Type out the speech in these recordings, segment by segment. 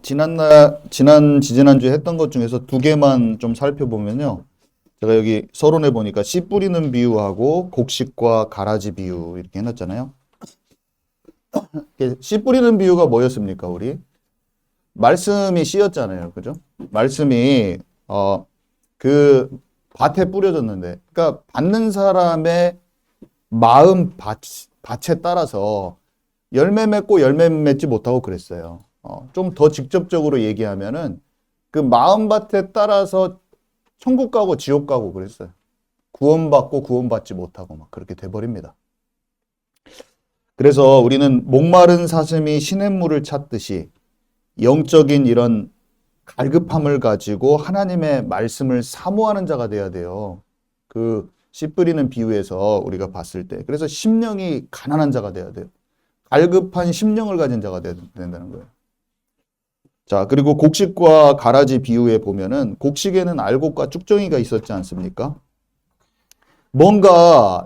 지난주에 했던 것 중에서 두 개만 좀 살펴보면요. 제가 여기 서론에 보니까 씨 뿌리는 비유하고 곡식과 가라지 비유 이렇게 해놨잖아요. 씨 뿌리는 비유가 뭐였습니까, 우리? 말씀이 씨였잖아요. 그죠? 말씀이, 그 밭에 뿌려졌는데, 그러니까 받는 사람의 밭에 따라서 열매 맺고 열매 맺지 못하고 그랬어요. 좀 더 직접적으로 얘기하면은 그 마음밭에 따라서 천국 가고 지옥 가고 그랬어요. 구원받고 구원받지 못하고 막 그렇게 돼버립니다. 그래서 우리는 목마른 사슴이 시냇물을 찾듯이 영적인 이런 갈급함을 가지고 하나님의 말씀을 사모하는 자가 돼야 돼요. 그 씨 뿌리는 비유에서 우리가 봤을 때. 그래서 심령이 가난한 자가 돼야 돼요. 갈급한 심령을 가진 자가 된다는 거예요. 자, 그리고 곡식과 가라지 비유에 보면은 곡식에는 알곡과 쭉정이가 있었지 않습니까? 뭔가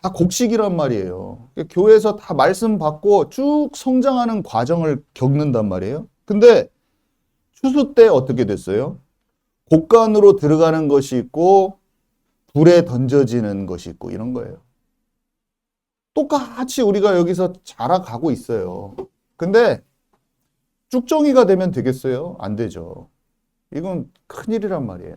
다 곡식이란 말이에요. 교회에서 다 말씀 받고 쭉 성장하는 과정을 겪는단 말이에요. 근데 추수 때 어떻게 됐어요? 곡간으로 들어가는 것이 있고 불에 던져지는 것이 있고 이런 거예요. 똑같이 우리가 여기서 자라가고 있어요. 근데 쭉정이가 되면 되겠어요? 안 되죠. 이건 큰일이란 말이에요.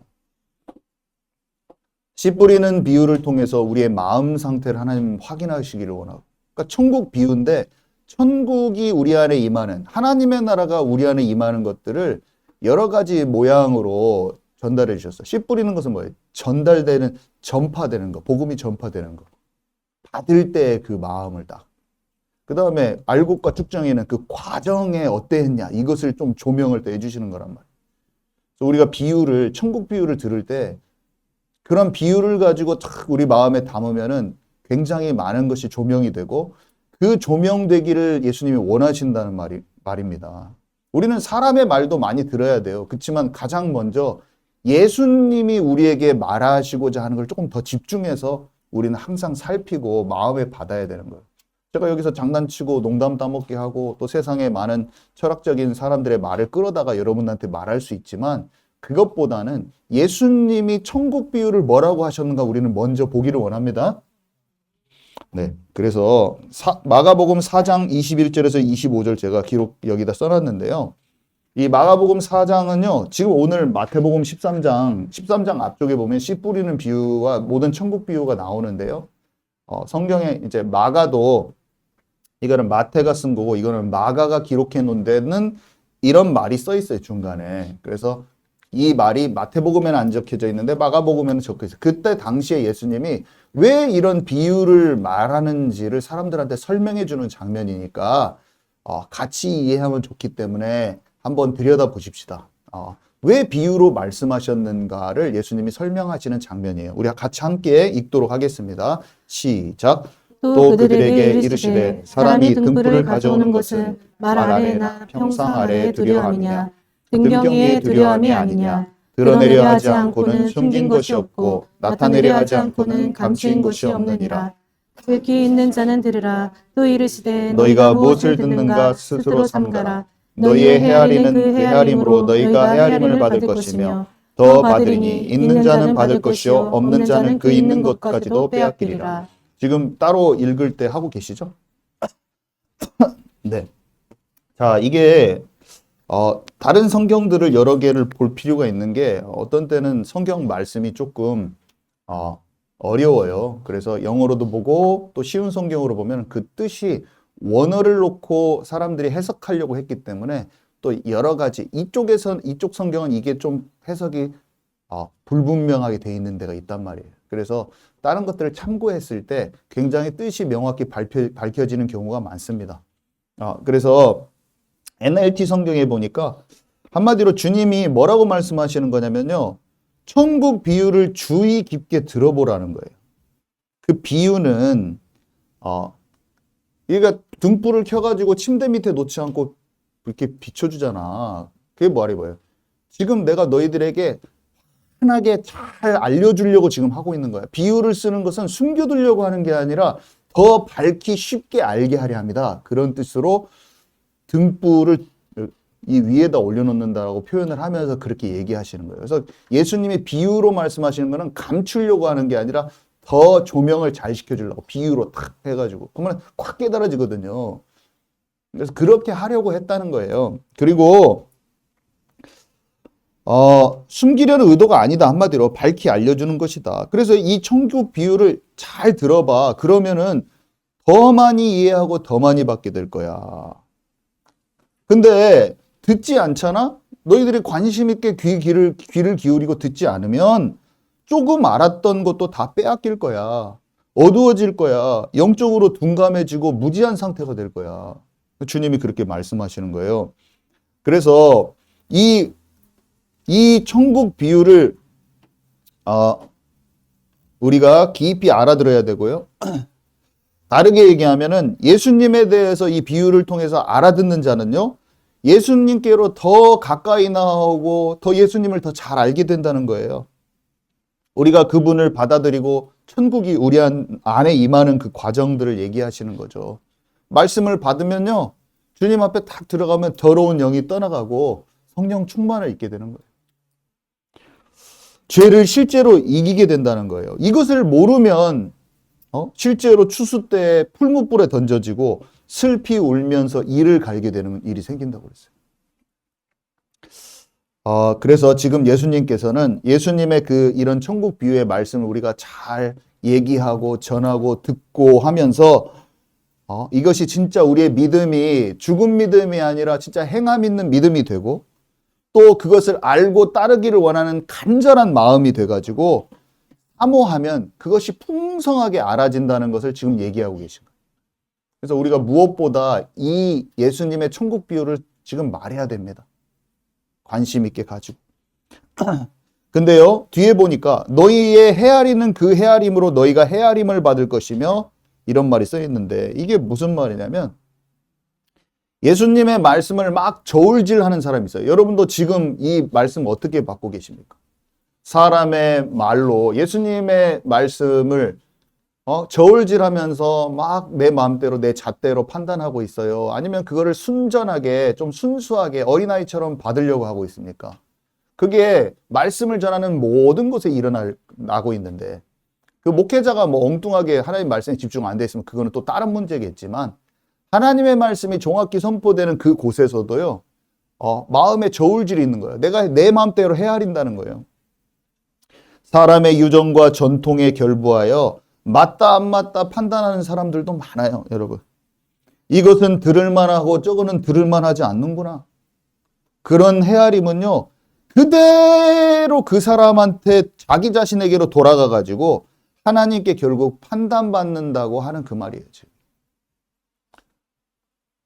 씨 뿌리는 비유를 통해서 우리의 마음 상태를 하나님 확인하시기를 원하고. 그러니까 천국 비유인데 천국이 우리 안에 임하는 하나님의 나라가 우리 안에 임하는 것들을 여러 가지 모양으로 전달해 주셨어요. 씨 뿌리는 것은 뭐예요? 전달되는, 전파되는 거, 복음이 전파되는 거. 받을 때 그 마음을 딱. 그 다음에 알곡과 쭉정이는 그 과정에 어땠냐 이것을 좀 조명을 또 해주시는 거란 말이에요. 그래서 우리가 천국 비유를 들을 때 그런 비유를 가지고 탁 우리 마음에 담으면은 굉장히 많은 것이 조명이 되고 그 조명되기를 예수님이 원하신다는 말입니다. 우리는 사람의 말도 많이 들어야 돼요. 그렇지만 가장 먼저 예수님이 우리에게 말하시고자 하는 걸 조금 더 집중해서 우리는 항상 살피고 마음에 받아야 되는 거예요. 제가 여기서 장난치고 농담 따먹게 하고 또 세상에 많은 철학적인 사람들의 말을 끌어다가 여러분한테 말할 수 있지만 그것보다는 예수님이 천국 비유를 뭐라고 하셨는가 우리는 먼저 보기를 원합니다. 네, 그래서 마가복음 4장 21절에서 25절 제가 기록 여기다 써놨는데요. 이 마가복음 4장은요, 지금 오늘 마태복음 13장 앞쪽에 보면 씨 뿌리는 비유와 모든 천국 비유가 나오는데요. 성경에 이제 마가도 이거는 마태가 쓴 거고 이거는 마가가 기록해 놓은 데는 이런 말이 써 있어요, 중간에. 그래서 이 말이 마태복음에는 안 적혀져 있는데 마가복음에는 적혀 있어요. 그때 당시에 예수님이 왜 이런 비유를 말하는지를 사람들한테 설명해 주는 장면이니까 같이 이해하면 좋기 때문에 한번 들여다 보십시다. 왜 비유로 말씀하셨는가를 예수님이 설명하시는 장면이에요. 우리 같이 함께 읽도록 하겠습니다. 시작. 또 그들에게 이르시되 사람이 등불을 가져오는 것은 말 아래나 평상 아래에 두려 함이냐 등경에 두려함이 아니냐 드러내려 하지 않고는 숨긴 것이 없고 나타내려 하지 않고는 감추인 것이 없느니라. 귀 있는 자는 들으라. 또 이르시되 너희가 무엇을 듣는가 스스로 삼가라. 너희의 헤아리는 그 헤아림으로 너희가 헤아림을 받을 것이며 더 받으리니 있는 자는 받을 것이요 없는 자는 그 있는 것까지도 빼앗기리라. 지금 따로 읽을 때 하고 계시죠? 네. 자, 이게 다른 성경들을 여러 개를 볼 필요가 있는 게 어떤 때는 성경 말씀이 조금 어려워요. 그래서 영어로도 보고 또 쉬운 성경으로 보면 그 뜻이 원어를 놓고 사람들이 해석하려고 했기 때문에 또 여러 가지 이쪽 성경은 이게 좀 해석이 불분명하게 돼 있는 데가 있단 말이에요. 그래서 다른 것들을 참고했을 때 굉장히 뜻이 명확히 밝혀지는 경우가 많습니다. 그래서 NLT 성경에 보니까 한마디로 주님이 뭐라고 말씀하시는 거냐면요. 천국 비유를 주의 깊게 들어보라는 거예요. 그 비유는 얘가 등불을 켜가지고 침대 밑에 놓지 않고 이렇게 비춰주잖아. 그게 뭐예요? 지금 내가 너희들에게 편하게 잘 알려주려고 지금 하고 있는 거야. 비유를 쓰는 것은 숨겨두려고 하는 게 아니라 더 밝히 쉽게 알게 하려 합니다. 그런 뜻으로 등불을 이 위에다 올려놓는다라고 표현을 하면서 그렇게 얘기하시는 거예요. 그래서 예수님이 비유로 말씀하시는 거는 감추려고 하는 게 아니라 더 조명을 잘 시켜주려고 비유로 탁 해가지고 그러면 콱 깨달아지거든요. 그래서 그렇게 하려고 했다는 거예요. 그리고 숨기려는 의도가 아니다. 한마디로 밝히 알려주는 것이다. 그래서 이 천국 비유를 잘 들어봐. 그러면은 더 많이 이해하고 더 많이 받게 될 거야. 근데 듣지 않잖아? 너희들이 관심 있게 귀를 기울이고 듣지 않으면 조금 알았던 것도 다 빼앗길 거야. 어두워질 거야. 영적으로 둔감해지고 무지한 상태가 될 거야. 주님이 그렇게 말씀하시는 거예요. 그래서 이 천국 비유를 우리가 깊이 알아들어야 되고요. 다르게 얘기하면은 예수님에 대해서 이 비유를 통해서 알아듣는 자는요. 예수님께로 더 가까이 나오고 더 예수님을 더 잘 알게 된다는 거예요. 우리가 그분을 받아들이고 천국이 우리 안에 임하는 그 과정들을 얘기하시는 거죠. 말씀을 받으면요. 주님 앞에 딱 들어가면 더러운 영이 떠나가고 성령 충만을 입게 되는 거예요. 죄를 실제로 이기게 된다는 거예요. 이것을 모르면 실제로 추수 때 풀무불에 던져지고 슬피 울면서 이를 갈게 되는 일이 생긴다고 그랬어요. 그래서 지금 예수님께서는 예수님의 이런 천국 비유의 말씀을 우리가 잘 얘기하고 전하고 듣고 하면서 이것이 진짜 우리의 믿음이 죽은 믿음이 아니라 진짜 행함 있는 믿음이 되고 또 그것을 알고 따르기를 원하는 간절한 마음이 돼가지고 사모하면 그것이 풍성하게 알아진다는 것을 지금 얘기하고 계신 거예요. 그래서 우리가 무엇보다 이 예수님의 천국 비유를 지금 말해야 됩니다. 관심 있게 가지고. 근데요, 뒤에 보니까 너희의 헤아리는 그 헤아림으로 너희가 헤아림을 받을 것이며 이런 말이 써 있는데 이게 무슨 말이냐면 예수님의 말씀을 막 저울질하는 사람이 있어요. 여러분도 지금 이 말씀 어떻게 받고 계십니까? 사람의 말로 예수님의 말씀을 저울질하면서 막 내 마음대로 내 잣대로 판단하고 있어요. 아니면 그거를 순전하게 좀 순수하게 어린아이처럼 받으려고 하고 있습니까? 그게 말씀을 전하는 모든 곳에 일어나고 있는데 그 목회자가 뭐 엉뚱하게 하나님 말씀에 집중 안 돼 있으면 그거는 또 다른 문제겠지만 하나님의 말씀이 정확히 선포되는 그 곳에서도요. 마음에 저울질이 있는 거예요. 내가 내 마음대로 헤아린다는 거예요. 사람의 유정과 전통에 결부하여 맞다 안 맞다 판단하는 사람들도 많아요. 여러분. 이것은 들을만하고 저거는 들을만하지 않는구나. 그런 헤아림은요. 그대로 그 사람한테 자기 자신에게로 돌아가 가지고 하나님께 결국 판단받는다고 하는 그 말이에요. 지금.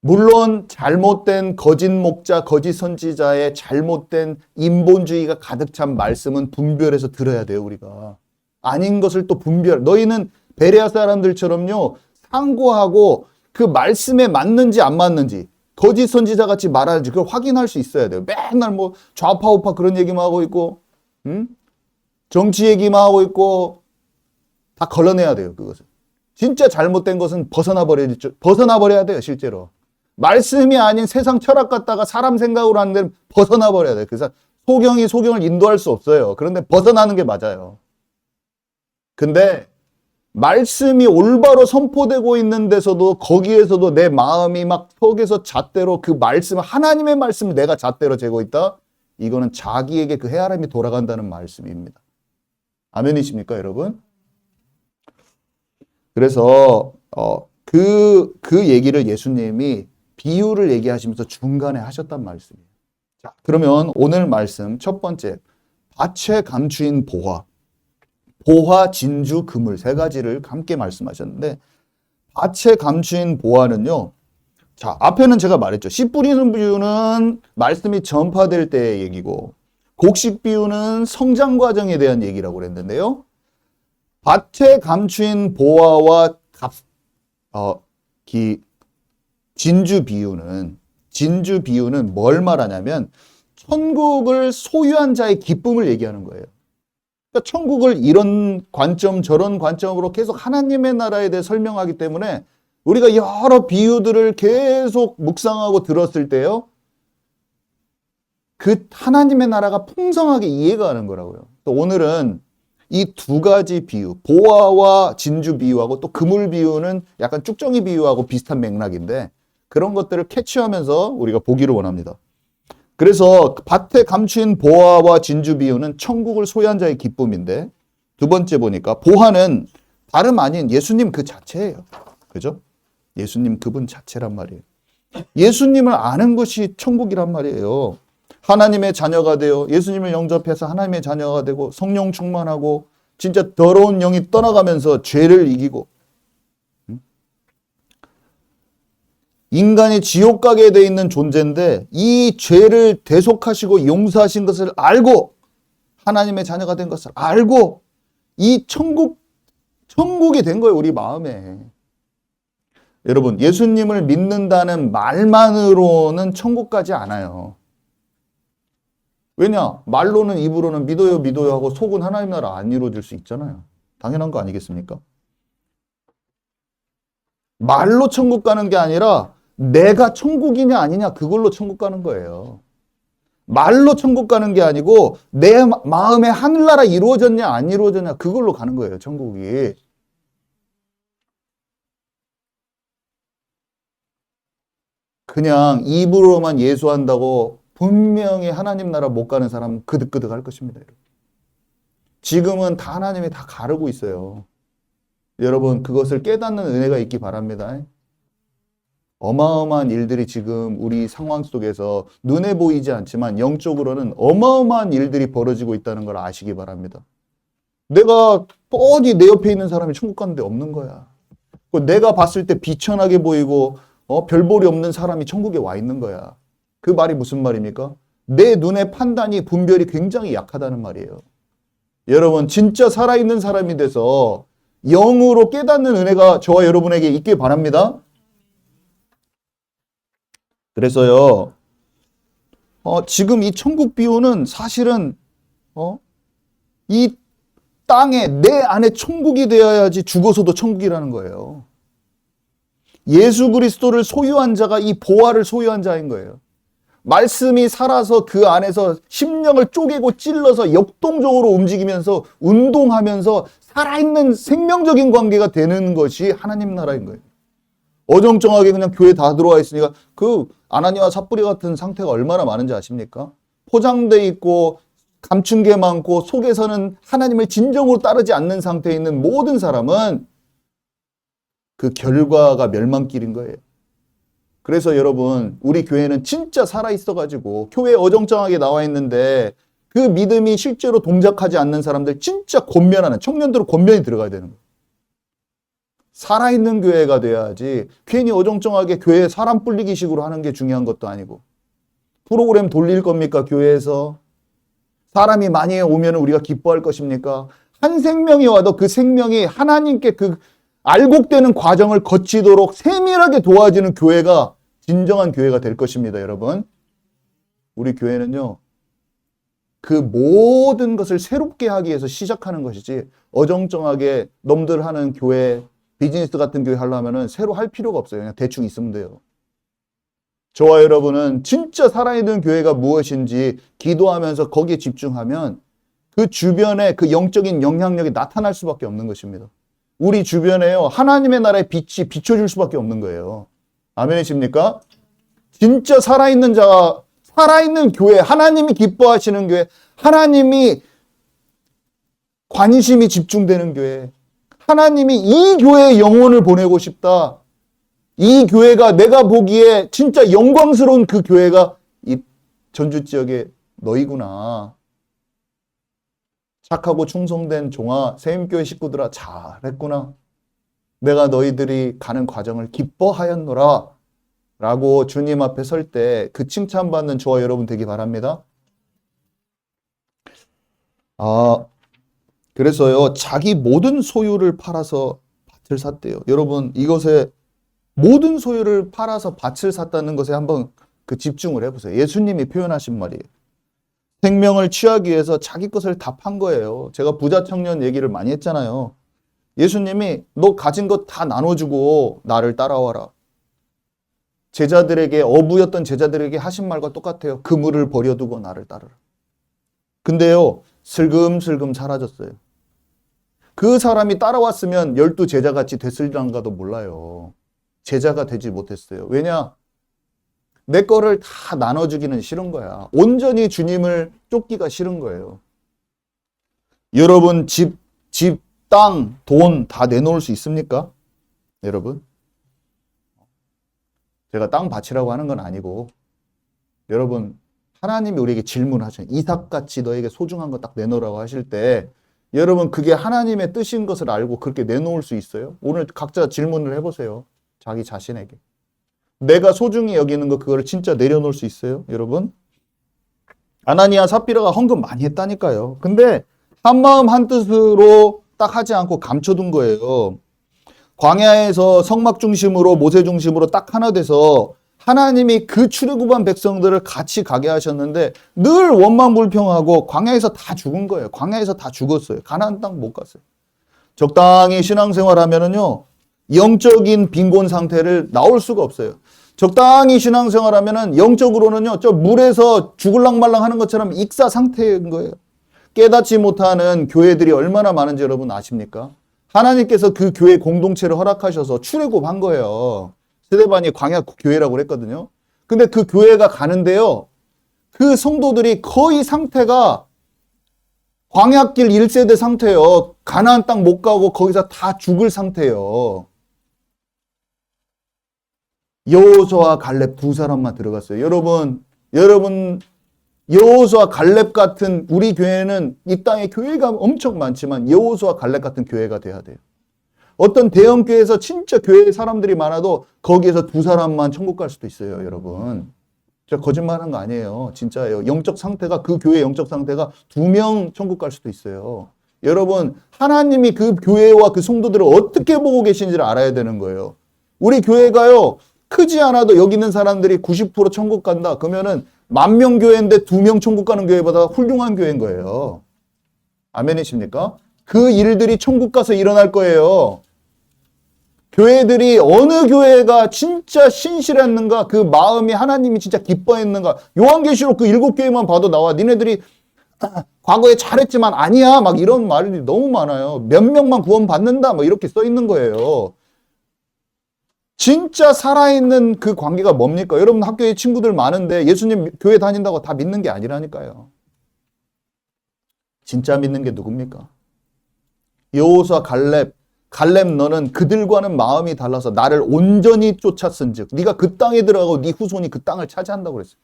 물론 잘못된 거짓 목자, 거짓 선지자의 잘못된 인본주의가 가득 찬 말씀은 분별해서 들어야 돼요, 우리가. 아닌 것을 또 너희는 베레아 사람들처럼요, 상고하고 그 말씀에 맞는지 안 맞는지, 거짓 선지자 같이 말하는지 그걸 확인할 수 있어야 돼요. 맨날 뭐 좌파 우파 그런 얘기만 하고 있고, 정치 얘기만 하고 있고, 다 걸러내야 돼요, 그것을. 진짜 잘못된 것은 벗어나 버려야 돼요, 실제로. 말씀이 아닌 세상 철학 갖다가 사람 생각으로 하는 데는 벗어나 버려야 돼요. 그래서 소경을 인도할 수 없어요. 그런데 벗어나는 게 맞아요. 근데 말씀이 올바로 선포되고 있는 데서도 거기에서도 내 마음이 막 속에서 잣대로 그 말씀, 하나님의 말씀을 내가 잣대로 재고 있다? 이거는 자기에게 그 헤아림이 돌아간다는 말씀입니다. 아멘이십니까, 여러분? 그래서 그 얘기를 예수님이 비유를 얘기하시면서 중간에 하셨단 말씀이에요. 자, 그러면 오늘 말씀 첫 번째, 밭에 감추인 보화, 진주, 그물 세 가지를 함께 말씀하셨는데 밭에 감추인 보화는요. 자, 앞에는 제가 말했죠. 씨 뿌리는 비유는 말씀이 전파될 때의 얘기고 곡식 비유는 성장 과정에 대한 얘기라고 그랬는데요. 밭에 감추인 보화와 진주 비유는 뭘 말하냐면 천국을 소유한 자의 기쁨을 얘기하는 거예요. 그러니까 천국을 이런 관점 저런 관점으로 계속 하나님의 나라에 대해 설명하기 때문에 우리가 여러 비유들을 계속 묵상하고 들었을 때요. 그 하나님의 나라가 풍성하게 이해가 가는 거라고요. 또 오늘은 이 두 가지 비유, 보화와 진주 비유하고 또 그물 비유는 약간 쭉정이 비유하고 비슷한 맥락인데 그런 것들을 캐치하면서 우리가 보기를 원합니다. 그래서 밭에 감추인 보화와 진주 비유는 천국을 소유한 자의 기쁨인데 두 번째 보니까 보화는 다름 아닌 예수님 그 자체예요. 그죠? 예수님 그분 자체란 말이에요. 예수님을 아는 것이 천국이란 말이에요. 하나님의 자녀가 되어 예수님을 영접해서 하나님의 자녀가 되고 성령 충만하고 진짜 더러운 영이 떠나가면서 죄를 이기고 인간이 지옥 가게 돼 있는 존재인데 이 죄를 대속하시고 용서하신 것을 알고 하나님의 자녀가 된 것을 알고 이 천국이 된 거예요, 우리 마음에. 여러분, 예수님을 믿는다는 말만으로는 천국 가지 않아요. 왜냐? 말로는 입으로는 믿어요, 믿어요 하고 속은 하나님 나라 안 이루어질 수 있잖아요. 당연한 거 아니겠습니까? 말로 천국 가는 게 아니라 내가 천국이냐 아니냐 그걸로 천국 가는 거예요. 말로 천국 가는 게 아니고 내 마음에 하늘나라 이루어졌냐 안 이루어졌냐 그걸로 가는 거예요, 천국이. 그냥 입으로만 예수한다고 분명히 하나님 나라 못 가는 사람은 그득그득 할 것입니다. 여러분. 지금은 다 하나님이 다 가르고 있어요. 여러분 그것을 깨닫는 은혜가 있기 바랍니다. 어마어마한 일들이 지금 우리 상황 속에서 눈에 보이지 않지만 영적으로는 어마어마한 일들이 벌어지고 있다는 걸 아시기 바랍니다. 내가 뻔히 내 옆에 있는 사람이 천국 가는데 없는 거야. 내가 봤을 때 비천하게 보이고 별볼이 없는 사람이 천국에 와 있는 거야. 그 말이 무슨 말입니까? 내 눈의 판단이 분별이 굉장히 약하다는 말이에요. 여러분 진짜 살아있는 사람이 돼서 영으로 깨닫는 은혜가 저와 여러분에게 있길 바랍니다. 그래서요, 지금 이 천국 비유는 사실은 이 땅에 내 안에 천국이 되어야지 죽어서도 천국이라는 거예요. 예수 그리스도를 소유한 자가 이 보화를 소유한 자인 거예요. 말씀이 살아서 그 안에서 심령을 쪼개고 찔러서 역동적으로 움직이면서 운동하면서 살아있는 생명적인 관계가 되는 것이 하나님 나라인 거예요. 어정쩡하게 그냥 교회 다 들어와 있으니까 그 아나니와 삽부리 같은 상태가 얼마나 많은지 아십니까? 포장돼 있고 감춘 게 많고 속에서는 하나님을 진정으로 따르지 않는 상태에 있는 모든 사람은 그 결과가 멸망길인 거예요. 그래서 여러분 우리 교회는 진짜 살아있어가지고 교회에 어정쩡하게 나와 있는데 그 믿음이 실제로 동작하지 않는 사람들 진짜 권면하는 청년들은 권면이 들어가야 되는 거예요. 살아있는 교회가 돼야지 괜히 어정쩡하게 교회에 사람 불리기 식으로 하는 게 중요한 것도 아니고 프로그램 돌릴 겁니까? 교회에서 사람이 많이 오면 우리가 기뻐할 것입니까? 한 생명이 와도 그 생명이 하나님께 그 알곡되는 과정을 거치도록 세밀하게 도와주는 교회가 진정한 교회가 될 것입니다. 여러분 우리 교회는요 그 모든 것을 새롭게 하기 위해서 시작하는 것이지 어정쩡하게 놈들 하는 교회 비즈니스 같은 교회 하려면 새로 할 필요가 없어요. 그냥 대충 있으면 돼요. 저와 여러분은 진짜 살아있는 교회가 무엇인지 기도하면서 거기에 집중하면 그 주변에 그 영적인 영향력이 나타날 수밖에 없는 것입니다. 우리 주변에요 하나님의 나라의 빛이 비춰줄 수밖에 없는 거예요. 아멘이십니까? 진짜 살아있는 자가 살아있는 교회, 하나님이 기뻐하시는 교회, 하나님이 관심이 집중되는 교회, 하나님이 이 교회에 영혼을 보내고 싶다. 이 교회가 내가 보기에 진짜 영광스러운 그 교회가 이 전주 지역의 너희구나. 착하고 충성된 종아, 세임교회 식구들아 잘했구나. 내가 너희들이 가는 과정을 기뻐하였노라. 라고 주님 앞에 설 때 그 칭찬받는 저와 여러분 되기 바랍니다. 그래서요, 자기 모든 소유를 팔아서 밭을 샀대요. 여러분, 이것에 모든 소유를 팔아서 밭을 샀다는 것에 한번 그 집중을 해보세요. 예수님이 표현하신 말이에요. 생명을 취하기 위해서 자기 것을 다 판 거예요. 제가 부자 청년 얘기를 많이 했잖아요. 예수님이 너 가진 것 다 나눠주고 나를 따라와라. 제자들에게, 어부였던 제자들에게 하신 말과 똑같아요. 그물을 버려두고 나를 따르라. 근데요, 슬금슬금 사라졌어요. 그 사람이 따라왔으면 12 제자같이 됐을랑가도 몰라요. 제자가 되지 못했어요. 왜냐? 내 거를 다 나눠주기는 싫은 거야. 온전히 주님을 쫓기가 싫은 거예요. 여러분 집, 땅, 돈 다 내놓을 수 있습니까? 여러분? 제가 땅 바치라고 하는 건 아니고 여러분 하나님이 우리에게 질문하셔요. 이삭같이 너에게 소중한 거 딱 내놓으라고 하실 때 여러분 그게 하나님의 뜻인 것을 알고 그렇게 내놓을 수 있어요? 오늘 각자 질문을 해보세요. 자기 자신에게. 내가 소중히 여기는 거 그거를 진짜 내려놓을 수 있어요? 여러분? 아나니아 삽비라가 헌금 많이 했다니까요. 근데 한마음 한뜻으로 딱 하지 않고 감춰둔 거예요. 광야에서 성막 중심으로 모세 중심으로 딱 하나 돼서 하나님이 그 출애굽한 백성들을 같이 가게 하셨는데 늘 원망불평하고 광야에서 다 죽은 거예요. 광야에서 다 죽었어요. 가나안 땅 못 갔어요. 적당히 신앙생활하면은요 영적인 빈곤 상태를 나올 수가 없어요. 적당히 신앙생활하면은 영적으로는요 저 물에서 죽을랑 말랑 하는 것처럼 익사 상태인 거예요. 깨닫지 못하는 교회들이 얼마나 많은지 여러분 아십니까? 하나님께서 그 교회 공동체를 허락하셔서 출애굽한 거예요. 스데반이 광야 교회라고 그랬거든요. 근데 그 교회가 가는데요. 그 성도들이 거의 상태가 광야길 1세대 상태예요. 가나안 땅 못 가고 거기서 다 죽을 상태예요. 여호수아와 갈렙 두 사람만 들어갔어요. 여러분 여호수아 갈렙 같은 우리 교회는 이 땅에 교회가 엄청 많지만 여호수아 갈렙 같은 교회가 돼야 돼요. 어떤 대형 교회에서 진짜 교회 사람들이 많아도 거기에서 두 사람만 천국 갈 수도 있어요, 여러분. 저 거짓말하는 거 아니에요. 진짜예요. 영적 상태가 그 교회 영적 상태가 2명 천국 갈 수도 있어요. 여러분, 하나님이 그 교회와 그 성도들을 어떻게 보고 계신지를 알아야 되는 거예요. 우리 교회가요. 크지 않아도 여기 있는 사람들이 90% 천국 간다. 그러면은 10,000명 교회인데 2명 천국 가는 교회보다 훌륭한 교회인 거예요. 아멘이십니까? 그 일들이 천국 가서 일어날 거예요. 교회들이 어느 교회가 진짜 신실했는가, 그 마음이 하나님이 진짜 기뻐했는가. 요한계시록 그 7교회만 봐도 나와. 니네들이 과거에 잘했지만 아니야. 막 이런 말이 너무 많아요. 몇 명만 구원 받는다. 뭐 이렇게 써 있는 거예요. 진짜 살아있는 그 관계가 뭡니까? 여러분 학교에 친구들 많은데 예수님 교회 다닌다고 다 믿는 게 아니라니까요. 진짜 믿는 게 누굽니까? 여호수아 갈렙 너는 그들과는 마음이 달라서 나를 온전히 쫓았은즉 네가 그 땅에 들어가고 네 후손이 그 땅을 차지한다고 그랬어요.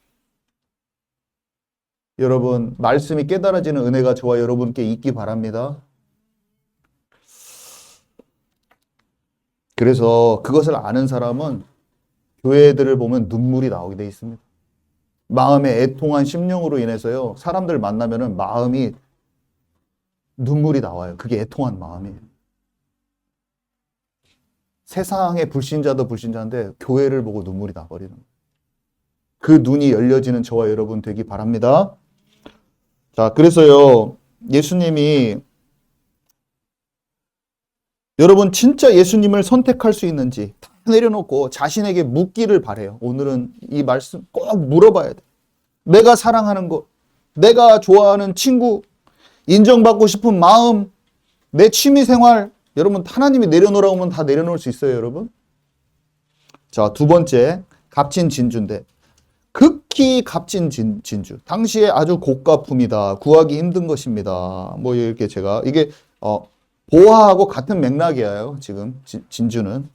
여러분 말씀이 깨달아지는 은혜가 저와 여러분께 있기 바랍니다. 그래서 그것을 아는 사람은 교회들을 보면 눈물이 나오게 돼 있습니다. 마음에 애통한 심령으로 인해서요. 사람들 만나면은 마음이 눈물이 나와요. 그게 애통한 마음이에요. 세상의 불신자도 불신자인데 교회를 보고 눈물이 나버리는 거예요. 그 눈이 열려지는 저와 여러분 되기 바랍니다. 자, 그래서요. 예수님이 여러분 진짜 예수님을 선택할 수 있는지 다 내려놓고 자신에게 묻기를 바래요. 오늘은 이 말씀 꼭 물어봐야 돼. 내가 사랑하는 것, 내가 좋아하는 친구, 인정받고 싶은 마음, 내 취미생활, 여러분 하나님이 내려놓으라고 하면 다 내려놓을 수 있어요, 여러분. 자, 두 번째 값진 진주인데 극히 값진 진주. 당시에 아주 고가품이다. 구하기 힘든 것입니다. 뭐 이렇게 제가 이게 보화하고 같은 맥락이에요. 지금 진주는.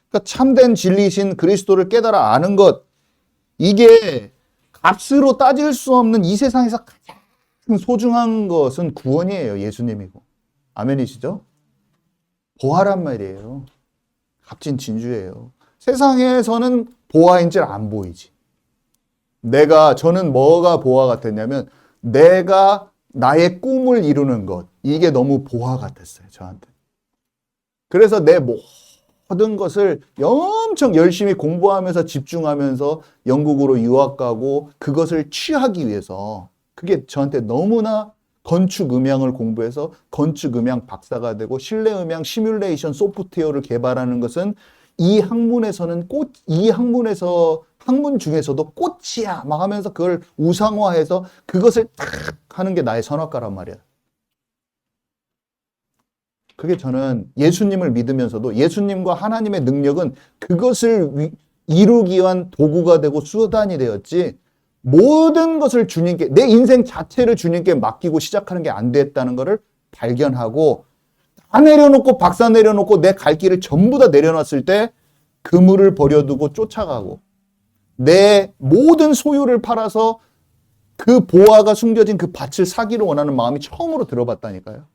그러니까 참된 진리신 그리스도를 깨달아 아는 것. 이게 값으로 따질 수 없는 이 세상에서 가장 소중한 것은 구원이에요. 예수님이고. 아멘이시죠? 보화란 말이에요. 값진 진주예요. 세상에서는 보화인 줄 안 보이지. 저는 뭐가 보화 같았냐면 내가 나의 꿈을 이루는 것. 이게 너무 보화 같았어요. 저한테. 그래서 내 모든 것을 엄청 열심히 공부하면서 집중하면서 영국으로 유학 가고 그것을 취하기 위해서 그게 저한테 너무나 건축음향을 공부해서 건축음향 박사가 되고 실내음향 시뮬레이션 소프트웨어를 개발하는 것은 이 학문에서는 이 학문 중에서도 꽃이야 막 하면서 그걸 우상화해서 그것을 탁 하는 게 나의 선악과란 말이야. 그게 저는 예수님을 믿으면서도 예수님과 하나님의 능력은 그것을 이루기 위한 도구가 되고 수단이 되었지, 모든 것을 주님께, 내 인생 자체를 주님께 맡기고 시작하는 게 안 됐다는 것을 발견하고, 다 내려놓고 박사 내려놓고 내 갈 길을 전부 다 내려놨을 때 그물을 버려두고 쫓아가고, 내 모든 소유를 팔아서 그 보화가 숨겨진 그 밭을 사기를 원하는 마음이 처음으로 들어봤다니까요.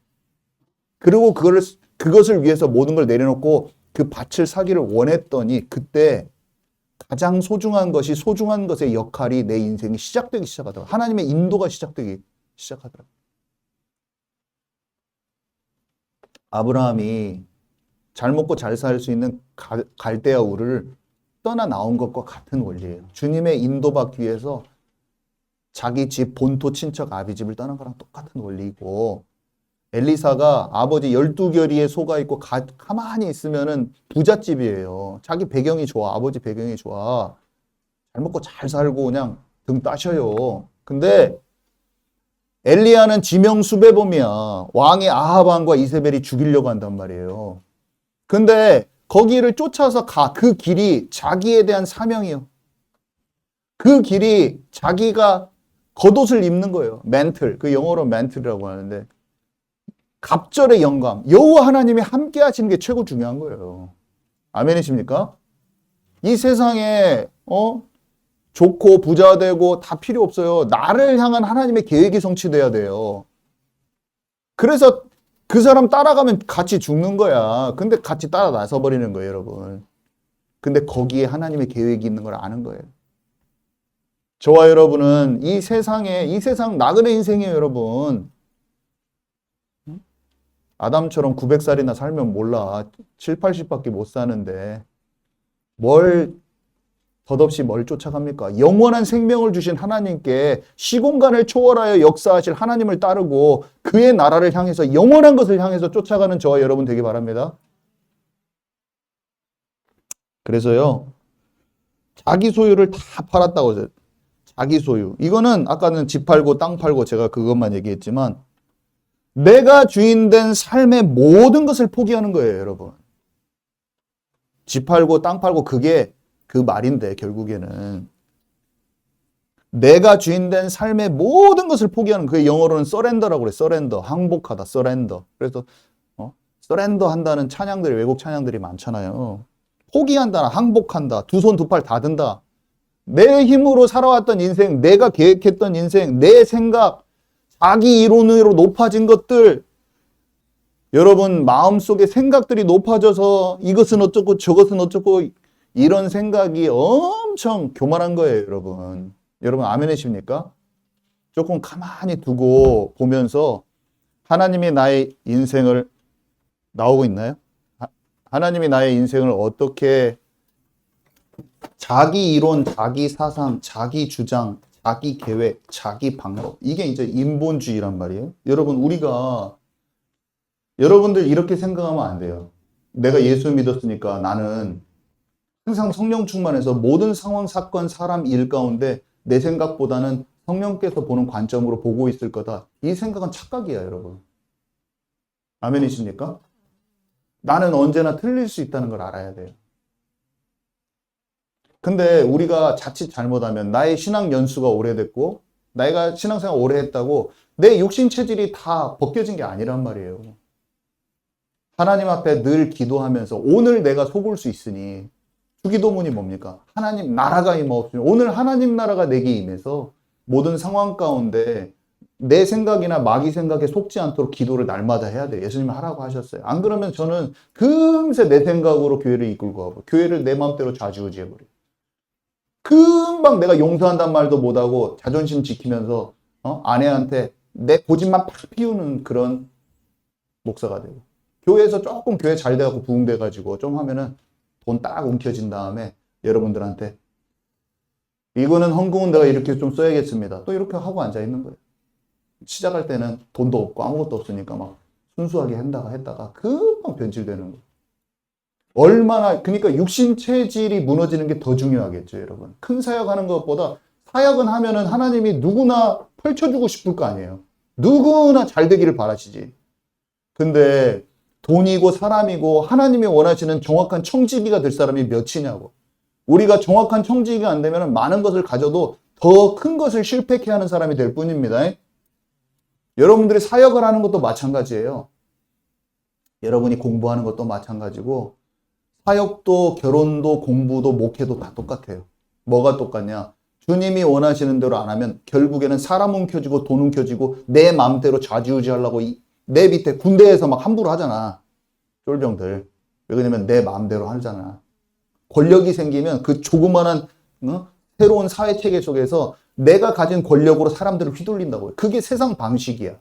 그리고 그것을 위해서 모든 걸 내려놓고 그 밭을 사기를 원했더니, 그때 가장 소중한 것의 역할이 내 인생이 시작되기 시작하더라고요. 하나님의 인도가 시작되기 시작하더라고요. 아브라함이 잘 먹고 잘 살 수 있는 갈대아 우를 떠나 나온 것과 같은 원리예요. 주님의 인도받기 위해서 자기 집 본토 친척 아비 집을 떠난 거랑 똑같은 원리이고, 엘리사가 아버지 12결의에 속아 있고 가만히 있으면은 부잣집이에요. 자기 배경이 좋아. 아버지 배경이 좋아. 잘 먹고 잘 살고 그냥 등 따셔요. 근데 엘리야는 지명수배범이야. 왕이 아합 왕과 이세벨이 죽이려고 한단 말이에요. 근데 거기를 쫓아서 가. 그 길이 자기에 대한 사명이요. 그 길이 자기가 겉옷을 입는 거예요. 맨틀. 그 영어로 맨틀이라고 하는데, 갑절의 영광, 여호와 하나님이 함께 하시는 게 최고 중요한 거예요. 아멘이십니까? 이 세상에 좋고 부자 되고 다 필요 없어요. 나를 향한 하나님의 계획이 성취돼야 돼요. 그래서 그 사람 따라가면 같이 죽는 거야. 근데 같이 따라 나서 버리는 거예요, 여러분. 근데 거기에 하나님의 계획이 있는 걸 아는 거예요. 저와 여러분은 이 세상 나그네 인생이에요, 여러분. 아담처럼 900살이나 살면 몰라. 7, 80밖에 못 사는데 덧없이 뭘 쫓아갑니까? 영원한 생명을 주신 하나님께 시공간을 초월하여 역사하실 하나님을 따르고 그의 나라를 향해서, 영원한 것을 향해서 쫓아가는 저와 여러분 되기 바랍니다. 그래서요, 자기 소유를 다 팔았다고 해서, 자기 소유. 이거는 아까는 집 팔고 땅 팔고 제가 그것만 얘기했지만, 내가 주인된 삶의 모든 것을 포기하는 거예요, 여러분. 집 팔고 땅 팔고 그게 그 말인데, 결국에는 내가 주인된 삶의 모든 것을 포기하는, 그게 영어로는 surrender라고 그래. surrender. 항복하다. surrender. 그래서 surrender 한다는 찬양들이, 외국 찬양들이 많잖아요. 포기한다, 항복한다, 두 손 두 팔 다 든다. 내 힘으로 살아왔던 인생, 내가 계획했던 인생, 내 생각, 자기 이론으로 높아진 것들, 여러분 마음속에 생각들이 높아져서 이것은 어쩌고 저것은 어쩌고 이런 생각이 엄청 교만한 거예요, 여러분. 여러분 아멘이십니까? 조금 가만히 두고 보면서 하나님이 나의 인생을, 나오고 있나요? 하나님이 나의 인생을 어떻게, 자기 이론, 자기 사상, 자기 주장, 자기 계획, 자기 방법, 이게 이제 인본주의란 말이에요. 여러분들 이렇게 생각하면 안 돼요. 내가 예수 믿었으니까 나는 항상 성령 충만해서 모든 상황, 사건, 사람, 일 가운데 내 생각보다는 성령께서 보는 관점으로 보고 있을 거다. 이 생각은 착각이야, 여러분. 아멘이십니까? 나는 언제나 틀릴 수 있다는 걸 알아야 돼요. 근데 우리가 자칫 잘못하면, 나의 신앙 연수가 오래됐고 내가 신앙생활 오래 했다고 내 육신 체질이 다 벗겨진 게 아니란 말이에요. 하나님 앞에 늘 기도하면서 오늘 내가 속을 수 있으니, 주기도문이 뭡니까? 하나님 나라가 임하옵시며, 오늘 하나님 나라가 내게 임해서 모든 상황 가운데 내 생각이나 마귀 생각에 속지 않도록 기도를 날마다 해야 돼요. 예수님이 하라고 하셨어요. 안 그러면 저는 금세 내 생각으로 교회를 이끌고 가고 교회를 내 마음대로 좌지우지해버려요. 금방 내가 용서한단 말도 못하고 자존심 지키면서 아내한테 내 고집만 팍 피우는 그런 목사가 되고, 교회에서 조금 교회 잘 돼가고 부흥돼가지고 좀 하면은 돈 딱 움켜진 다음에 여러분들한테 이거는 헌금은 내가 이렇게 좀 써야겠습니다. 또 이렇게 하고 앉아있는 거예요. 시작할 때는 돈도 없고 아무것도 없으니까 막 순수하게 했다가 금방 변질되는 거예요. 얼마나, 그러니까 육신 체질이 무너지는 게 더 중요하겠죠, 여러분. 큰 사역하는 것보다 사역은 하면은 하나님이 누구나 펼쳐주고 싶을 거 아니에요. 누구나 잘 되기를 바라시지. 근데 돈이고 사람이고 하나님이 원하시는 정확한 청지기가 될 사람이 몇이냐고. 우리가 정확한 청지기가 안 되면 많은 것을 가져도 더 큰 것을 실패케 하는 사람이 될 뿐입니다. 여러분들이 사역을 하는 것도 마찬가지예요. 여러분이 공부하는 것도 마찬가지고 사역도 결혼도 공부도 목회도 다 똑같아요. 뭐가 똑같냐? 주님이 원하시는 대로 안 하면 결국에는 사람 움켜쥐고 돈 움켜쥐고 내 마음대로 좌지우지하려고 내 밑에 군대에서 막 함부로 하잖아. 쫄병들. 왜 그러냐면 내 마음대로 하잖아. 권력이 생기면 그 조그만한 새로운 사회체계 속에서 내가 가진 권력으로 사람들을 휘둘린다고요. 그게 세상 방식이야.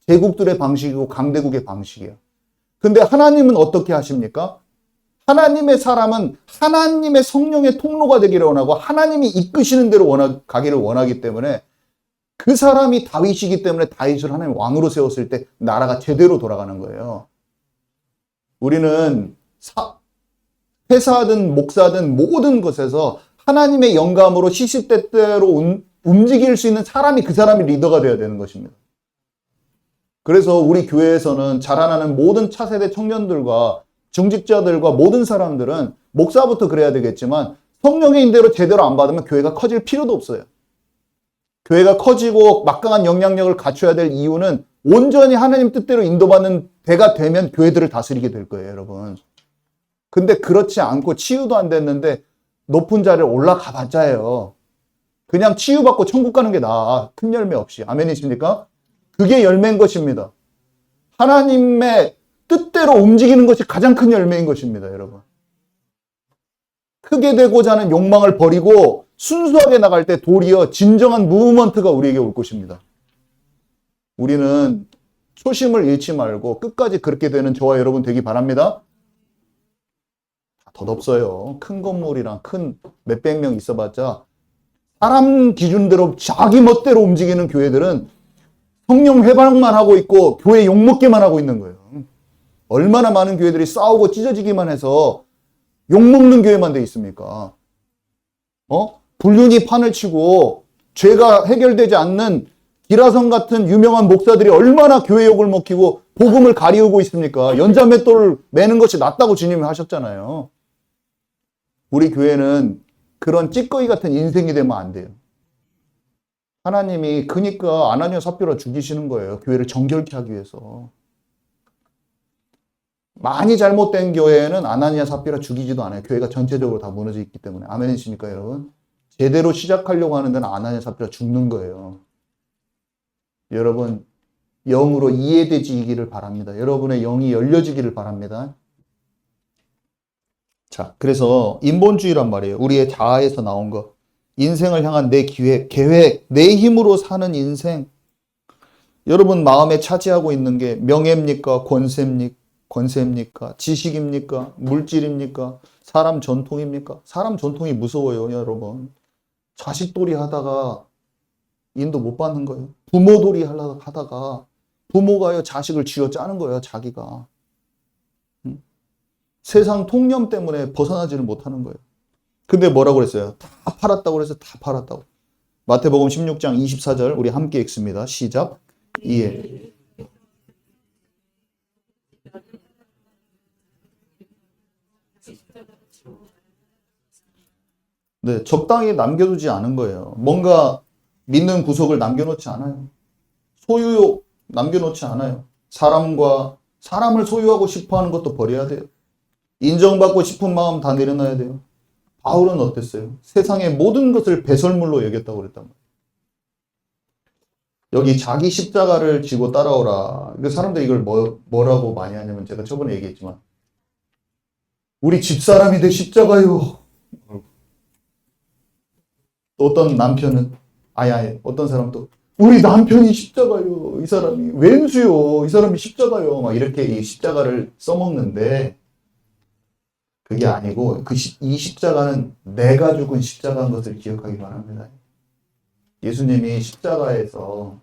제국들의 방식이고 강대국의 방식이야. 근데 하나님은 어떻게 하십니까? 하나님의 사람은 하나님의 성령의 통로가 되기를 원하고 하나님이 이끄시는 대로 가기를 원하기 때문에 그 사람이 다윗이기 때문에 다윗을 하나님 왕으로 세웠을 때 나라가 제대로 돌아가는 거예요. 우리는 회사든 목사든 모든 것에서 하나님의 영감으로 시시때때로 움직일 수 있는 사람이 그 사람이 리더가 되어야 되는 것입니다. 그래서 우리 교회에서는 자라나는 모든 차세대 청년들과 중직자들과 모든 사람들은 목사부터 그래야 되겠지만 성령의 인대로 제대로 안 받으면 교회가 커질 필요도 없어요. 교회가 커지고 막강한 영향력을 갖춰야 될 이유는 온전히 하나님 뜻대로 인도받는 대가 되면 교회들을 다스리게 될 거예요, 여러분. 근데 그렇지 않고 치유도 안 됐는데 높은 자리에 올라가 봤자예요. 그냥 치유받고 천국 가는 게 나아. 큰 열매 없이. 아멘이십니까? 그게 열매인 것입니다. 하나님의 뜻대로 움직이는 것이 가장 큰 열매인 것입니다, 여러분. 크게 되고자 하는 욕망을 버리고 순수하게 나갈 때 도리어 진정한 무브먼트가 우리에게 올 것입니다. 우리는 초심을 잃지 말고 끝까지 그렇게 되는 저와 여러분 되기 바랍니다. 덧없어요. 큰 건물이랑 큰 몇백 명 있어봤자 사람 기준대로 자기 멋대로 움직이는 교회들은 성령 회방만 하고 있고 교회 욕먹기만 하고 있는 거예요. 얼마나 많은 교회들이 싸우고 찢어지기만 해서 욕먹는 교회만 돼 있습니까? 불륜이 판을 치고 죄가 해결되지 않는 기라성 같은 유명한 목사들이 얼마나 교회 욕을 먹히고 복음을 가리우고 있습니까? 연자맷돌을 매는 것이 낫다고 주님이 하셨잖아요. 우리 교회는 그런 찌꺼기 같은 인생이 되면 안 돼요. 하나님이 그러니까 아나니아 삽비라 죽이시는 거예요. 교회를 정결케 하기 위해서. 많이 잘못된 교회에는 아나니아 삽비라 죽이지도 않아요. 교회가 전체적으로 다 무너져 있기 때문에. 아멘이십니까, 여러분? 제대로 시작하려고 하는 데는 아나니아 삽비라 죽는 거예요. 여러분, 영으로 이해되지기를 바랍니다. 여러분의 영이 열려지기를 바랍니다. 자, 그래서 인본주의란 말이에요. 우리의 자아에서 나온 것. 인생을 향한 내 계획, 내 힘으로 사는 인생. 여러분 마음에 차지하고 있는 게 명예입니까? 권세입니까? 지식입니까? 물질입니까? 사람 전통입니까? 사람 전통이 무서워요, 여러분. 자식돌이 하다가 인도 못 받는 거예요. 부모돌이 하다가 부모가요 자식을 쥐어 짜는 거예요, 자기가. 세상 통념 때문에 벗어나지를 못하는 거예요. 근데 뭐라고 그랬어요? 다 팔았다고 그래서 다 팔았다고. 마태복음 16장 24절 우리 함께 읽습니다. 시작. 이해. 네, 적당히 남겨두지 않은 거예요. 뭔가 믿는 구석을 남겨놓지 않아요. 소유욕 남겨놓지 않아요. 사람을 소유하고 싶어하는 것도 버려야 돼요. 인정받고 싶은 마음 다 내려놔야 돼요. 바울은 어땠어요? 세상의 모든 것을 배설물로 여겼다고 그랬단 말이에요. 여기 자기 십자가를 지고 따라오라. 사람들이 이걸 뭐라고 많이 하냐면 제가 저번에 얘기했지만 우리 집사람이 내 십자가요. 어떤 남편은 어떤 사람도 우리 남편이 십자가요. 이 사람이 왼수요. 이 사람이 십자가요. 막 이렇게 이 십자가를 써먹는데 그게 아니고 이 십자가는 내가 죽은 십자가인 것을 기억하기 바랍니다. 예수님이 십자가에서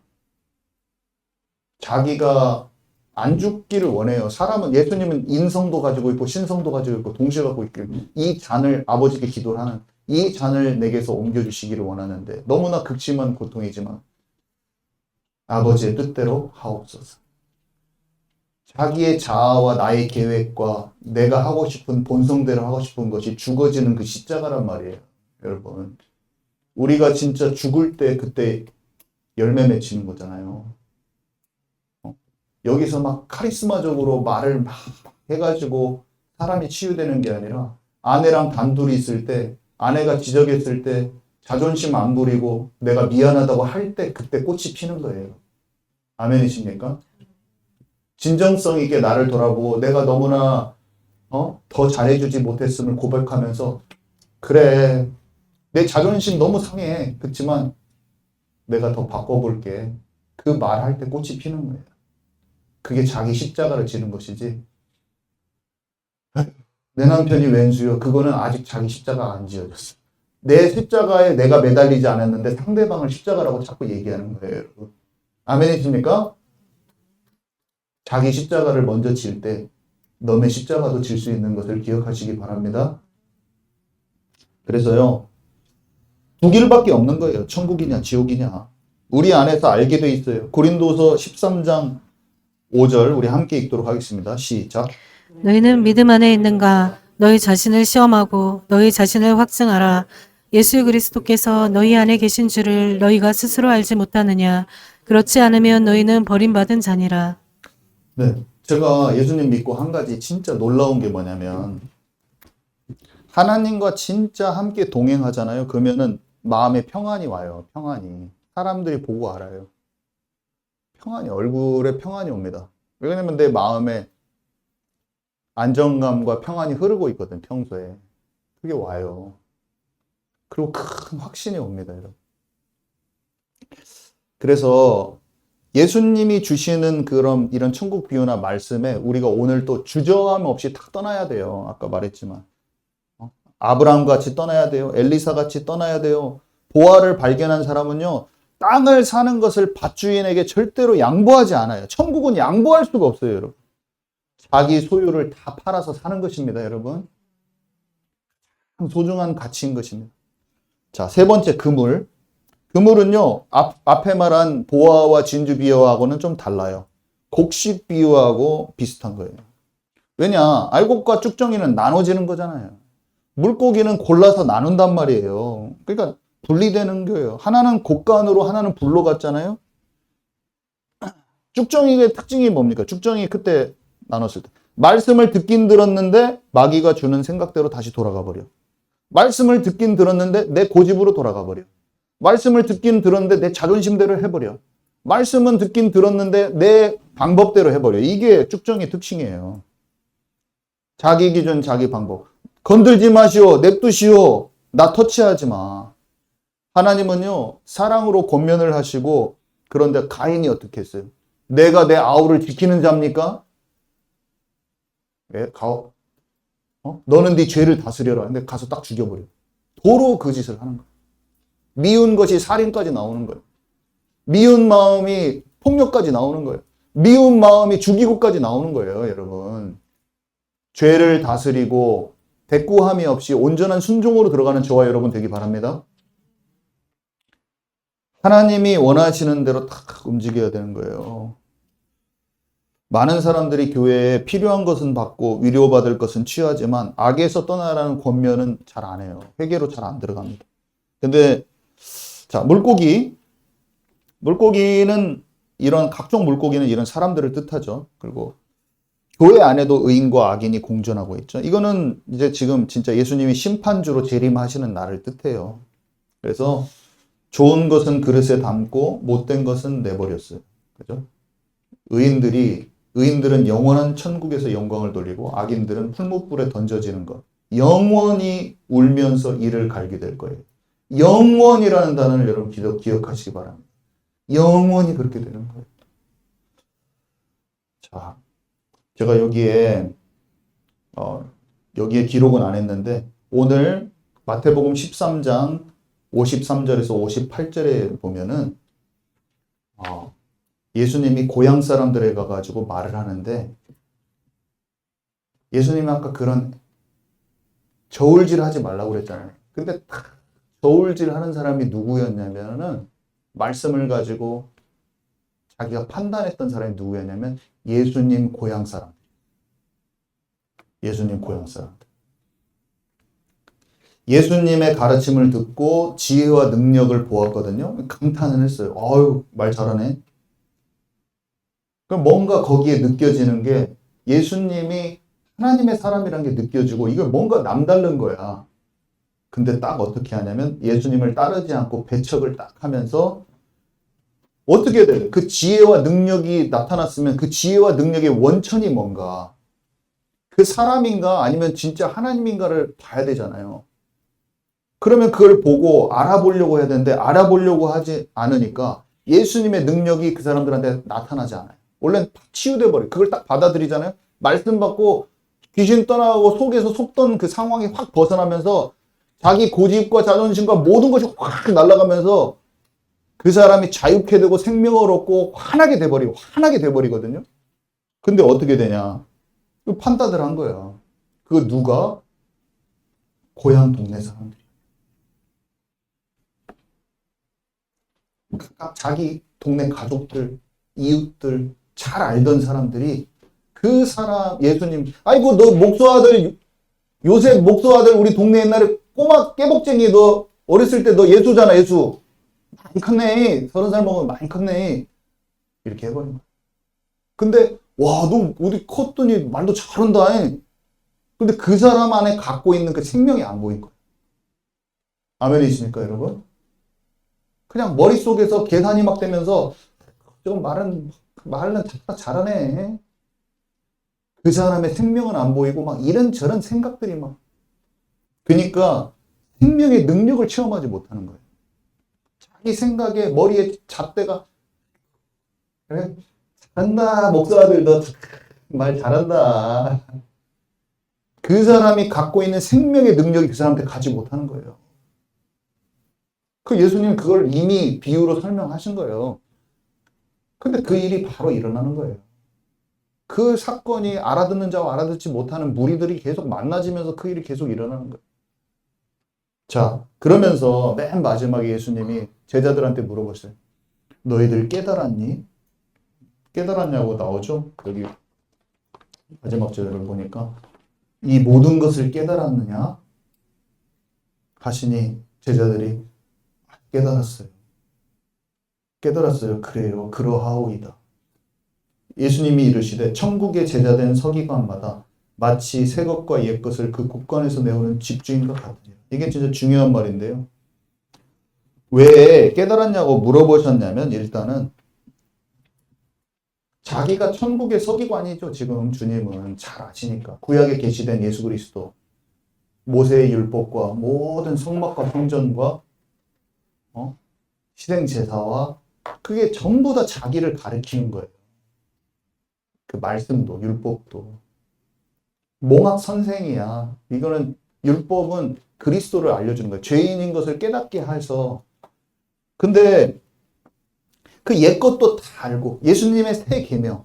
자기가 안 죽기를 원해요. 사람은, 예수님은 인성도 가지고 있고 신성도 가지고 있고 동시에 갖고 있고, 이 잔을 아버지께 기도를 하는, 이 잔을 내게서 옮겨주시기를 원하는데 너무나 극심한 고통이지만 아버지의 뜻대로 하옵소서. 자기의 자아와 나의 계획과 내가 하고 싶은 본성대로 하고 싶은 것이 죽어지는 그 십자가란 말이에요. 여러분, 우리가 진짜 죽을 때 그때 열매 맺히는 거잖아요. 여기서 막 카리스마적으로 말을 막 해가지고 사람이 치유되는 게 아니라 아내랑 단둘이 있을 때, 아내가 지적했을 때 자존심 안 부리고 내가 미안하다고 할 때 그때 꽃이 피는 거예요. 아멘이십니까? 진정성 있게 나를 돌아보고 내가 너무나 더 잘해주지 못했음을 고백하면서, 그래, 내 자존심 너무 상해. 그렇지만 내가 더 바꿔볼게. 그 말할 때 꽃이 피는 거예요. 그게 자기 십자가를 지는 것이지. 내 남편이 왼수요. 그거는 아직 자기 십자가 안 지어졌어. 내 십자가에 내가 매달리지 않았는데 상대방을 십자가라고 자꾸 얘기하는 거예요, 여러분. 아멘이십니까? 자기 십자가를 먼저 질 때 너의 십자가도 질 수 있는 것을 기억하시기 바랍니다. 그래서요, 두 길밖에 없는 거예요. 천국이냐 지옥이냐. 우리 안에서 알게 돼 있어요. 고린도서 13장 5절 우리 함께 읽도록 하겠습니다. 시작. 너희는 믿음 안에 있는가? 너희 자신을 시험하고 너희 자신을 확증하라. 예수 그리스도께서 너희 안에 계신 줄을 너희가 스스로 알지 못하느냐? 그렇지 않으면 너희는 버림받은 자니라. 네, 제가 예수님 믿고 한 가지 진짜 놀라운 게 뭐냐면, 하나님과 진짜 함께 동행하잖아요. 그러면은 마음에 평안이 와요. 평안이. 사람들이 보고 알아요. 평안이, 얼굴에 평안이 옵니다. 왜냐면 내 마음에 안정감과 평안이 흐르고 있거든, 평소에. 그게 와요. 그리고 큰 확신이 옵니다, 여러분. 그래서 예수님이 주시는 그런 이런 천국 비유나 말씀에 우리가 오늘 또 주저함 없이 탁 떠나야 돼요. 아까 말했지만. 아브라함 같이 떠나야 돼요. 엘리사 같이 떠나야 돼요. 보화를 발견한 사람은요, 땅을 사는 것을 밭주인에게 절대로 양보하지 않아요. 천국은 양보할 수가 없어요, 여러분. 자기 소유를 다 팔아서 사는 것입니다, 여러분. 참 소중한 가치인 것입니다. 자, 세 번째, 그물. 그물은요, 앞에 말한 보화와 진주 비유하고는 좀 달라요. 곡식 비유하고 비슷한 거예요. 왜냐, 알곡과 쭉정이는 나눠지는 거잖아요. 물고기는 골라서 나눈단 말이에요. 그러니까 분리되는 거예요. 하나는 곡간으로, 하나는 불로 갔잖아요. 쭉정이의 특징이 뭡니까? 쭉정이 그때 나눴을 때 말씀을 듣긴 들었는데 마귀가 주는 생각대로 다시 돌아가 버려. 말씀을 듣긴 들었는데 내 고집으로 돌아가 버려. 말씀을 듣긴 들었는데 내 자존심대로 해버려. 말씀은 듣긴 들었는데 내 방법대로 해버려. 이게 쭉정의 특징이에요. 자기 기준, 자기 방법. 건들지 마시오, 냅두시오, 나 터치하지 마. 하나님은요, 사랑으로 권면을 하시고, 그런데 가인이 어떻게 했어요? 내가 내 아우를 지키는 자입니까? 왜? 너는 네 죄를 다스려라. 근데 가서 딱 죽여버려. 도로 그 짓을 하는 거예요. 미운 것이 살인까지 나오는 거예요. 미운 마음이 폭력까지 나오는 거예요. 미운 마음이 죽이고까지 나오는 거예요, 여러분. 죄를 다스리고 대꾸함이 없이 온전한 순종으로 들어가는 저와 여러분 되기 바랍니다. 하나님이 원하시는 대로 딱 움직여야 되는 거예요. 많은 사람들이 교회에 필요한 것은 받고 위로받을 것은 취하지만 악에서 떠나라는 권면은 잘 안 해요. 회개로 잘 안 들어갑니다. 근데 자, 물고기는 각종 물고기는 이런 사람들을 뜻하죠. 그리고 교회 안에도 의인과 악인이 공존하고 있죠. 이거는 이제 지금 진짜 예수님이 심판주로 재림하시는 날을 뜻해요. 그래서 좋은 것은 그릇에 담고 못된 것은 내버렸어요. 그죠? 의인들은 영원한 천국에서 영광을 돌리고 악인들은 풀무불에 던져지는 것. 영원히 울면서 이를 갈게 될 거예요. 영원이라는 단어를 여러분 기억하시기 바랍니다. 영원히 그렇게 되는 거예요. 자, 제가 여기에 기록은 안 했는데 오늘 마태복음 13장 53절에서 58절에 보면은 예수님이 고향 사람들에 가가지고 말을 하는데 예수님이 아까 그런 저울질 하지 말라고 그랬잖아요. 근데 저울질 하는 사람이 누구였냐면은 말씀을 가지고 자기가 판단했던 사람이 누구였냐면 예수님 고향 사람. 예수님 고향 사람들. 예수님의 가르침을 듣고 지혜와 능력을 보았거든요. 감탄을 했어요. 어유, 말 잘하네. 그럼 뭔가 거기에 느껴지는 게 예수님이 하나님의 사람이라는 게 느껴지고 이걸 뭔가 남다른 거야. 근데 딱 어떻게 하냐면 예수님을 따르지 않고 배척을 딱 하면서 어떻게 돼요? 그 지혜와 능력이 나타났으면 그 지혜와 능력의 원천이 뭔가? 그 사람인가 아니면 진짜 하나님인가를 봐야 되잖아요. 그러면 그걸 보고 알아보려고 해야 되는데 알아보려고 하지 않으니까 예수님의 능력이 그 사람들한테 나타나지 않아요. 원래 치유돼 버려요. 그걸 딱 받아들이잖아요. 말씀 받고 귀신 떠나고 속에서 속던 그 상황이 확 벗어나면서 자기 고집과 자존심과 모든 것이 확 날아가면서 그 사람이 자유케 되고 생명을 얻고 환하게 돼버리거든요. 근데 어떻게 되냐? 판단을 한 거야. 그거 누가? 고향 동네 사람들이. 각각 자기 동네 가족들, 이웃들, 잘 알던 사람들이 그 사람, 예수님, 아이고, 너 목소 아들, 요셉 목소 아들, 우리 동네 옛날에 꼬마 깨복쟁이 너 어렸을 때 너 예수잖아, 예수. 많이 컸네. 30살 먹으면 많이 컸네. 이렇게 해버린 거야. 근데, 와, 너 어디 컸더니 말도 잘한다. 근데 그 사람 안에 갖고 있는 그 생명이 안 보인 거야. 아멘이십니까, 여러분? 그냥 머릿속에서 계산이 막 되면서, 좀 말은 잘하네. 그 사람의 생명은 안 보이고, 막 이런저런 생각들이 막. 그러니까 생명의 능력을 체험하지 못하는 거예요. 자기 생각에 머리에 잣대가 그래 잘한다 목사들 너 말 잘한다. 그 사람이 갖고 있는 생명의 능력이 그 사람한테 가지 못하는 거예요. 그 예수님 그걸 이미 비유로 설명하신 거예요. 근데 그 일이 바로 일어나는 거예요. 그 사건이 알아듣는 자와 알아듣지 못하는 무리들이 계속 만나지면서 그 일이 계속 일어나는 거예요. 자, 그러면서 맨 마지막에 예수님이 제자들한테 물어보셨어요. 너희들 깨달았니? 깨달았냐고 나오죠? 여기 마지막 절을 보니까 이 모든 것을 깨달았느냐? 하시니 제자들이 깨달았어요. 깨달았어요. 그래요. 그러하오이다. 예수님이 이르시되 천국의 제자된 서기관마다 마치 새 것과 옛 것을 그 국관에서 내오는 집주인과 같으리라. 이게 진짜 중요한 말인데요. 왜 깨달았냐고 물어보셨냐면 일단은 자기가 천국의 서기관이죠. 지금 주님은 잘 아시니까. 구약에 계시된 예수 그리스도, 모세의 율법과 모든 성막과 성전과 희생 제사와 그게 전부 다 자기를 가리키는 거예요. 그 말씀도 율법도 몽학 선생이야. 이거는 율법은 그리스도를 알려주는 거예요. 죄인인 것을 깨닫게 해서. 근데 그 옛 것도 다 알고 예수님의 새 계명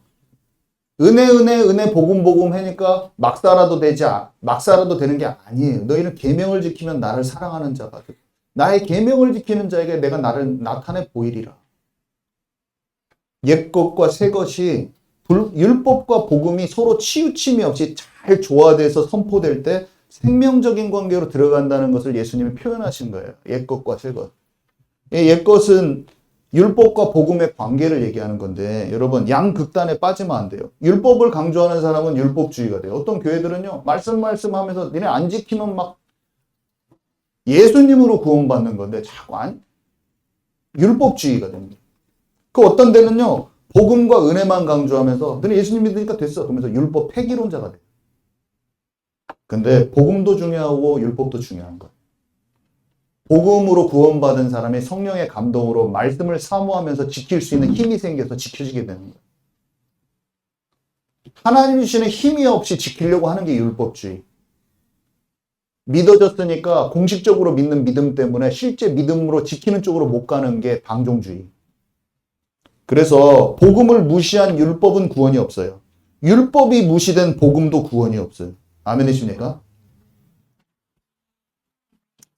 은혜 복음 하니까 막 살아도 되는 게 아니에요. 너희는 계명을 지키면 나를 사랑하는 자가 되고 나의 계명을 지키는 자에게 내가 나를 나타내 보이리라. 옛 것과 새 것이 율법과 복음이 서로 치우침이 없이 잘 조화돼서 선포될 때 생명적인 관계로 들어간다는 것을 예수님이 표현하신 거예요. 옛 것과 새 것. 옛 것은 율법과 복음의 관계를 얘기하는 건데 여러분 양극단에 빠지면 안 돼요. 율법을 강조하는 사람은 율법주의가 돼요. 어떤 교회들은요. 말씀 하면서 니네 안 지키면 막 예수님으로 구원받는 건데 자꾸 율법주의가 됩니다. 그 어떤 데는요. 복음과 은혜만 강조하면서 너네 예수님 믿으니까 됐어. 그러면서 율법 폐기론자가 돼요. 근데 복음도 중요하고 율법도 중요한 거예요. 복음으로 구원받은 사람이 성령의 감동으로 말씀을 사모하면서 지킬 수 있는 힘이 생겨서 지켜지게 되는 거예요. 하나님 주시는 힘이 없이 지키려고 하는 게 율법주의. 믿어졌으니까 공식적으로 믿는 믿음 때문에 실제 믿음으로 지키는 쪽으로 못 가는 게 방종주의. 그래서 복음을 무시한 율법은 구원이 없어요. 율법이 무시된 복음도 구원이 없어요. 아멘이십니까?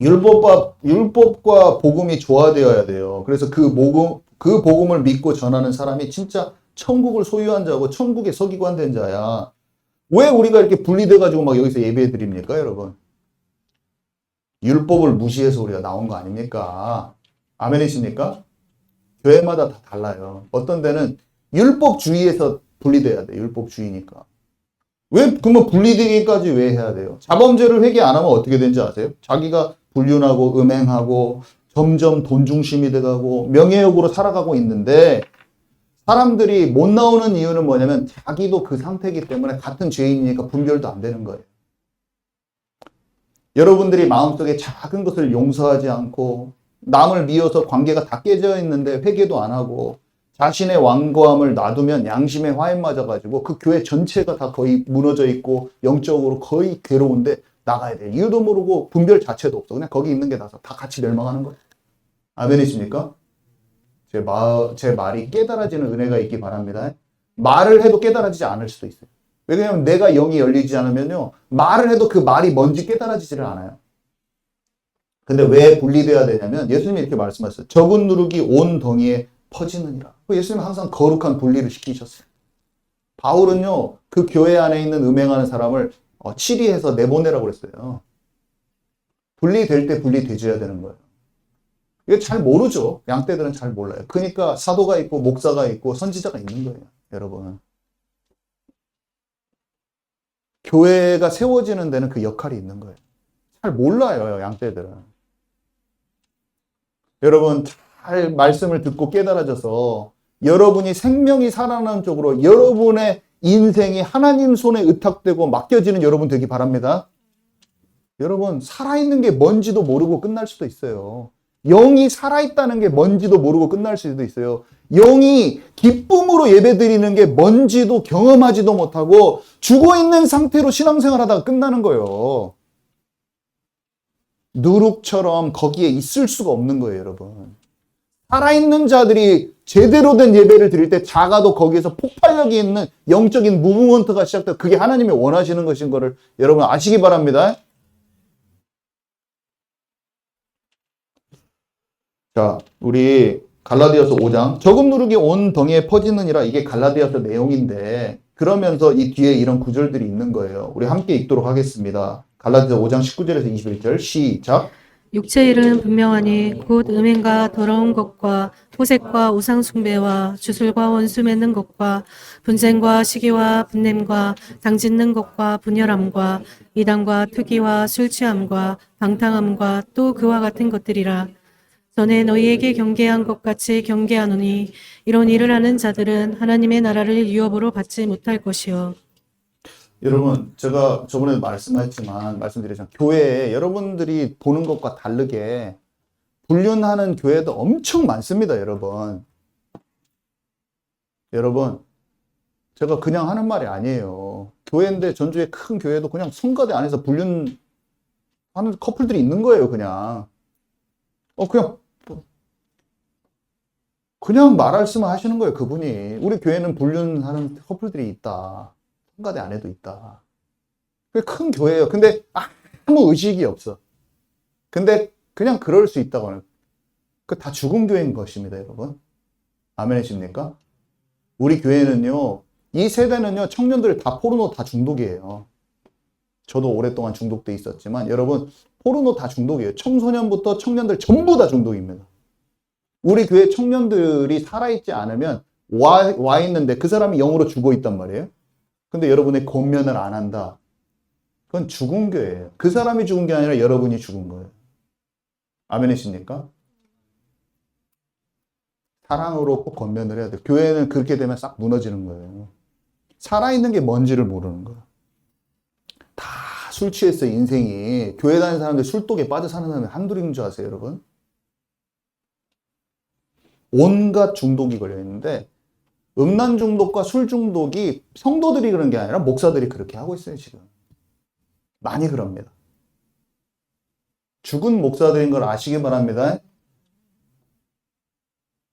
율법과 복음이 조화되어야 돼요. 그래서 그 복음을 믿고 전하는 사람이 진짜 천국을 소유한 자고 천국의 서기관 된 자야. 왜 우리가 이렇게 분리돼가지고 막 여기서 예배해 드립니까, 여러분? 율법을 무시해서 우리가 나온 거 아닙니까? 아멘이십니까? 교회마다 다 달라요. 어떤 데는 율법주의에서 분리돼야 돼. 율법주의니까. 왜 그러면 분리되기까지 왜 해야 돼요? 자범죄를 회개 안 하면 어떻게 되는지 아세요? 자기가 불륜하고 음행하고 점점 돈 중심이 돼가고 명예욕으로 살아가고 있는데 사람들이 못 나오는 이유는 뭐냐면 자기도 그 상태이기 때문에 같은 죄인이니까 분별도 안 되는 거예요. 여러분들이 마음속에 작은 것을 용서하지 않고 남을 미워서 관계가 다 깨져 있는데 회개도 안 하고 자신의 완고함을 놔두면 양심에 화인 맞아가지고 그 교회 전체가 다 거의 무너져 있고 영적으로 거의 괴로운데 나가야 돼. 이유도 모르고 분별 자체도 없어. 그냥 거기 있는 게 나서 다 같이 멸망하는 거예요. 아멘이십니까? 제 말이 깨달아지는 은혜가 있기 바랍니다. 말을 해도 깨달아지지 않을 수도 있어요. 왜냐하면 내가 영이 열리지 않으면요. 말을 해도 그 말이 뭔지 깨달아지지를 않아요. 근데 왜 분리돼야 되냐면 예수님이 이렇게 말씀하셨어요. 적은 누룩이 온 덩이에 퍼지느니라. 예수님은 항상 거룩한 분리를 시키셨어요. 바울은요. 그 교회 안에 있는 음행하는 사람을 치리해서 내보내라고 그랬어요. 분리될 때 분리돼줘야 되는 거예요. 이게 잘 모르죠. 양떼들은 잘 몰라요. 그러니까 사도가 있고 목사가 있고 선지자가 있는 거예요. 여러분. 교회가 세워지는 데는 그 역할이 있는 거예요. 잘 몰라요. 양떼들은. 여러분 잘 말씀을 듣고 깨달아져서 여러분이 생명이 살아나는 쪽으로 여러분의 인생이 하나님 손에 의탁되고 맡겨지는 여러분 되기 바랍니다. 여러분 살아있는 게 뭔지도 모르고 끝날 수도 있어요. 영이 살아있다는 게 뭔지도 모르고 끝날 수도 있어요. 영이 기쁨으로 예배드리는 게 뭔지도 경험하지도 못하고 죽어있는 상태로 신앙생활 하다가 끝나는 거예요. 누룩처럼 거기에 있을 수가 없는 거예요, 여러분. 살아있는 자들이 제대로 된 예배를 드릴 때 작아도 거기에서 폭발력이 있는 영적인 무브먼트가 시작돼요. 그게 하나님이 원하시는 것인 거를 여러분 아시기 바랍니다. 자, 우리 갈라디아서 5장 적은 누룩이 온 덩이에 퍼지느니라 이게 갈라디아서 내용인데 그러면서 이 뒤에 이런 구절들이 있는 거예요. 우리 함께 읽도록 하겠습니다. 갈라디아서 5장 19절에서 21절 시작. 육체의 일은 분명하니 곧 음행과 더러운 것과 호색과 우상숭배와 주술과 원수 맺는 것과 분쟁과 시기와 분냄과 당짓는 것과 분열함과 이단과 투기와 술취함과 방탕함과 또 그와 같은 것들이라. 전에 너희에게 경계한 것 같이 경계하노니 이런 일을 하는 자들은 하나님의 나라를 유업으로 받지 못할 것이요. 여러분, 제가 저번에 말씀드렸지만, 교회에 여러분들이 보는 것과 다르게 불륜하는 교회도 엄청 많습니다, 여러분. 여러분, 제가 그냥 하는 말이 아니에요. 교회인데, 전주의 큰 교회도 그냥 성가대 안에서 불륜하는 커플들이 있는 거예요, 그냥. 그냥 말씀을 하시는 거예요, 그분이. 우리 교회는 불륜하는 커플들이 있다. 성가대 안에도 있다. 그게 큰 교회예요. 근데 아무 의식이 없어. 근데 그냥 그럴 수 있다고 하는. 그 다 죽은 교회인 것입니다, 여러분. 아멘이십니까? 우리 교회는요, 이 세대는요, 청년들 다 포르노 다 중독이에요. 저도 오랫동안 중독돼 있었지만, 여러분, 포르노 다 중독이에요. 청소년부터 청년들 전부 다 중독입니다. 우리 교회 청년들이 살아있지 않으면 와 있는데 그 사람이 영으로 죽어 있단 말이에요. 근데 여러분의 권면을 안 한다. 그건 죽은 교회예요. 그 사람이 죽은 게 아니라 여러분이 죽은 거예요. 아멘이십니까? 사랑으로 꼭 권면을 해야 돼요. 교회는 그렇게 되면 싹 무너지는 거예요. 살아있는 게 뭔지를 모르는 거예요. 다 술 취했어, 인생이. 교회 다니는 사람들 술독에 빠져 사는 사람이 한둘인 줄 아세요, 여러분? 온갖 중독이 걸려 있는데 음란 중독과 술 중독이 성도들이 그런 게 아니라 목사들이 그렇게 하고 있어요, 지금. 많이 그럽니다. 죽은 목사들인 걸 아시기 바랍니다.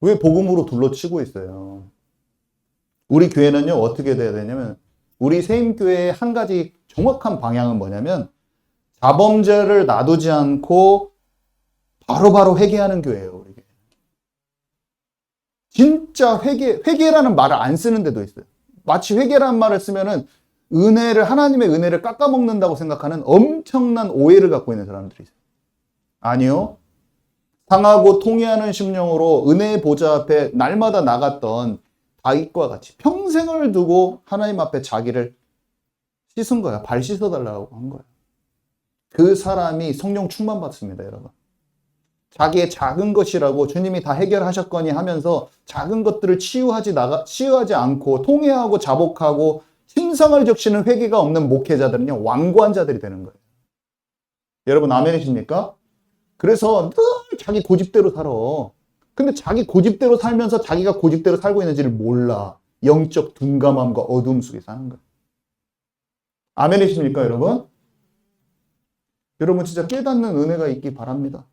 왜 복음으로 둘러치고 있어요? 우리 교회는요, 어떻게 돼야 되냐면, 우리 세임교회의 한 가지 정확한 방향은 뭐냐면, 자범죄를 놔두지 않고 바로바로 회개하는 교회예요, 우리 교회. 진짜 회개라는 말을 안 쓰는 데도 있어요. 마치 회개라는 말을 쓰면은 하나님의 은혜를 깎아먹는다고 생각하는 엄청난 오해를 갖고 있는 사람들이 있어요. 아니요. 상하고 통회하는 심령으로 은혜의 보좌 앞에 날마다 나갔던 다윗과 같이 평생을 두고 하나님 앞에 자기를 씻은 거야. 발 씻어달라고 한 거야. 그 사람이 성령 충만 받습니다, 여러분. 자기의 작은 것이라고 주님이 다 해결하셨거니 하면서 작은 것들을 치유하지 않고 통회하고 자복하고 침상을 적시는 회개가 없는 목회자들은요, 완고한 자들이 되는 거예요. 여러분, 아멘이십니까? 그래서 늘 자기 고집대로 살아. 근데 자기 고집대로 살면서 자기가 고집대로 살고 있는지를 몰라. 영적 둔감함과 어두움 속에 사는 거예요. 아멘이십니까, 여러분? 여러분 진짜 깨닫는 은혜가 있기 바랍니다.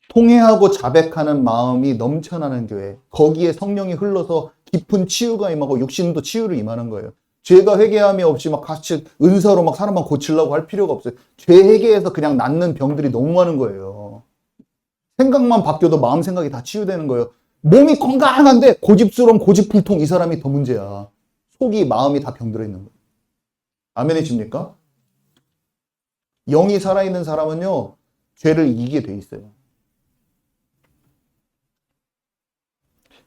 통회하고 자백하는 마음이 넘쳐나는 교회, 거기에 성령이 흘러서 깊은 치유가 임하고 육신도 치유를 임하는 거예요. 죄가 회개함이 없이 막 같이 은사로 막 사람만 고치려고 할 필요가 없어요. 죄 회개해서 그냥 낫는 병들이 너무 많은 거예요. 생각만 바뀌어도 마음 생각이 다 치유되는 거예요. 몸이 건강한데 고집스러운 고집불통, 이 사람이 더 문제야. 속이 마음이 다 병들어 있는 거예요. 아멘이십니까? 영이 살아있는 사람은요, 죄를 이기게 돼 있어요.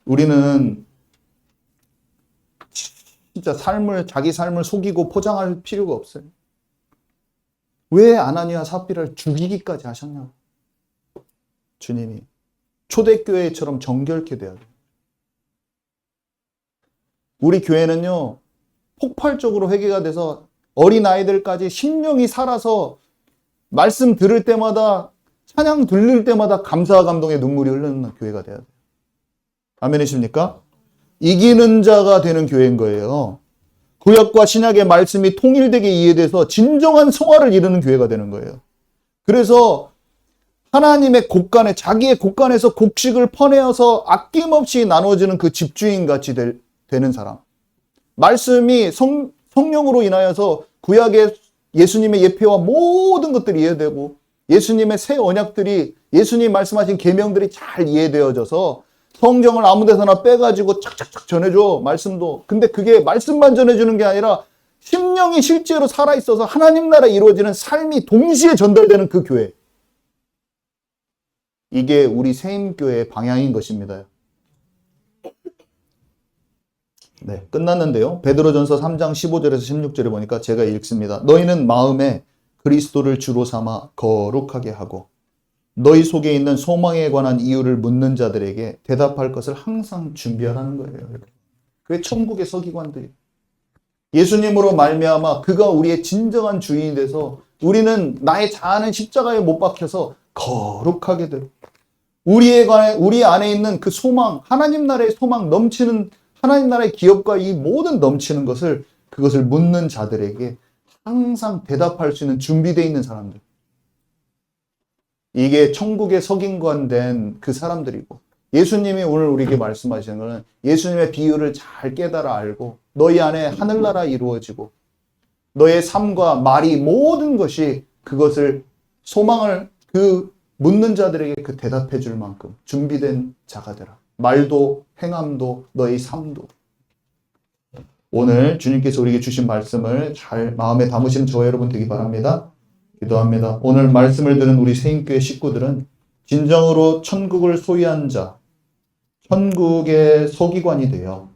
우리는 진짜 자기 삶을 속이고 포장할 필요가 없어요. 왜 아나니아 삽비라를 죽이기까지 하셨냐고. 주님이 초대교회처럼 정결케 돼야 돼요. 우리 교회는요, 폭발적으로 회개가 돼서 어린아이들까지 심령이 살아서 말씀 들을 때마다, 찬양 들릴 때마다 감사와 감동의 눈물이 흐르는 교회가 돼야 돼요. 아멘이십니까? 이기는 자가 되는 교회인 거예요. 구약과 신약의 말씀이 통일되게 이해돼서 진정한 성화를 이루는 교회가 되는 거예요. 그래서 하나님의 곳간에, 자기의 곳간에서 곡식을 퍼내어서 아낌없이 나눠주는 그 집주인 같이 되는 사람. 말씀이 성령으로 인하여서 구약의 예수님의 예표와 모든 것들이 이해되고 예수님의 새 언약들이, 예수님 말씀하신 계명들이 잘 이해되어져서 성경을 아무 데서나 빼가지고 착착착 전해줘, 말씀도. 근데 그게 말씀만 전해주는 게 아니라 심령이 실제로 살아있어서 하나님 나라 이루어지는 삶이 동시에 전달되는 그 교회. 이게 우리 세임교회의 방향인 것입니다. 네, 끝났는데요. 베드로전서 3장 15절에서 16절에 보니까 제가 읽습니다. 너희는 마음에 그리스도를 주로 삼아 거룩하게 하고 너희 속에 있는 소망에 관한 이유를 묻는 자들에게 대답할 것을 항상 준비하라는 거예요. 그게 천국의 서기관들이. 예수님으로 말미암아 그가 우리의 진정한 주인이 돼서 우리는 나의 자아는 십자가에 못 박혀서 거룩하게 되고 우리 안에 있는 그 소망, 하나님 나라의 소망 넘치는, 하나님 나라의 기업과 이 모든 넘치는 그것을 묻는 자들에게 항상 대답할 수 있는 준비되어 있는 사람들. 이게 천국의 석인관 된 그 사람들이고, 예수님이 오늘 우리에게 말씀하시는 것은 예수님의 비유를 잘 깨달아 알고 너희 안에 하늘나라 이루어지고 너의 삶과 말이 모든 것이 그것을 소망을 그 묻는 자들에게 그 대답해 줄 만큼 준비된 자가 되라. 말도 행함도 너의 삶도. 오늘 주님께서 우리에게 주신 말씀을 잘 마음에 담으시는 저와 여러분 되기 바랍니다. 기도합니다. 오늘 말씀을 들은 우리 세임교회 식구들은 진정으로 천국을 소유한 자, 천국의 서기관이 되어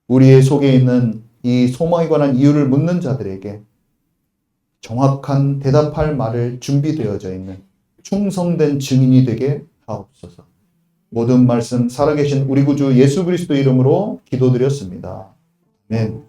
우리의 속에 있는 이 소망에 관한 이유를 묻는 자들에게 정확한 대답할 말을 준비되어져 있는 충성된 증인이 되게 하옵소서. 모든 말씀 살아계신 우리 구주 예수 그리스도 이름으로 기도드렸습니다. 아멘.